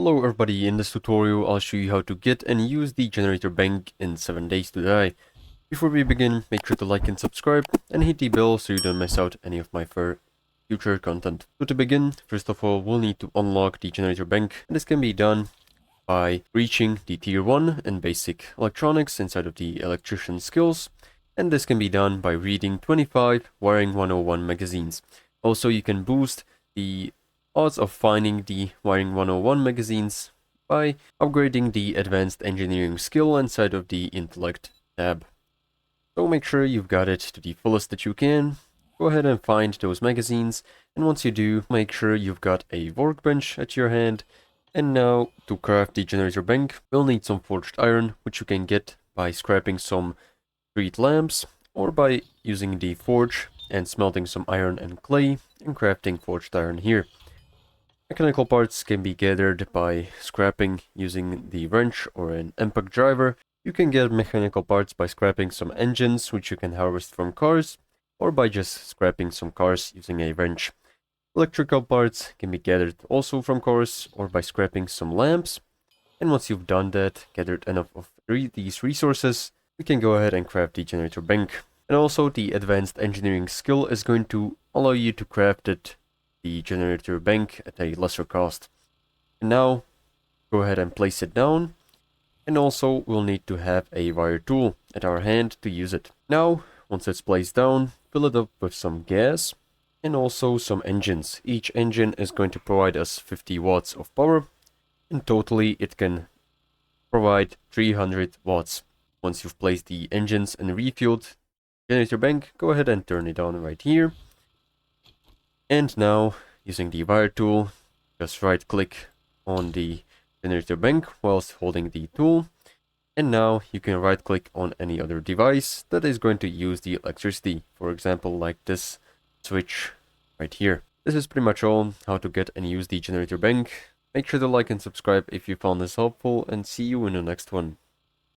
Hello everybody, in this tutorial I'll show you how to get and use the generator bank in 7 days to die. Before we begin, make sure to like and subscribe and hit the bell so you don't miss out any of my future content. So to begin, first of all we'll need to unlock the generator bank, and this can be done by reaching the tier 1 in basic electronics inside of the electrician skills, and this can be done by reading 25 wiring 101 magazines. Also you can boost the odds of finding the Wiring 101 magazines by upgrading the Advanced Engineering skill inside of the Intellect tab. So make sure you've got it to the fullest that you can. Go ahead and find those magazines, and once you do, make sure you've got a workbench at your hand. And now, to craft the generator bank, we'll need some forged iron, which you can get by scrapping some street lamps, or by using the forge and smelting some iron and clay and crafting forged iron here. Mechanical parts can be gathered by scrapping using the wrench or an impact driver. You can get mechanical parts by scrapping some engines, which you can harvest from cars, or by just scrapping some cars using a wrench. Electrical parts can be gathered also from cars, or by scrapping some lamps. And once you've done that, gathered enough of these resources, we can go ahead and craft the generator bank. And also the advanced engineering skill is going to allow you to craft the generator bank at a lesser cost. And now, go ahead and place it down. And also, we'll need to have a wire tool at our hand to use it. Now, once it's placed down, fill it up with some gas and also some engines. Each engine is going to provide us 50 watts of power, and totally it can provide 300 watts. Once you've placed the engines and refueled generator bank, go ahead and turn it on right here. And now, using the wire tool, just right click on the generator bank whilst holding the tool. And now you can right click on any other device that is going to use the electricity. For example, like this switch right here. This is pretty much all how to get and use the generator bank. Make sure to like and subscribe if you found this helpful, and see you in the next one.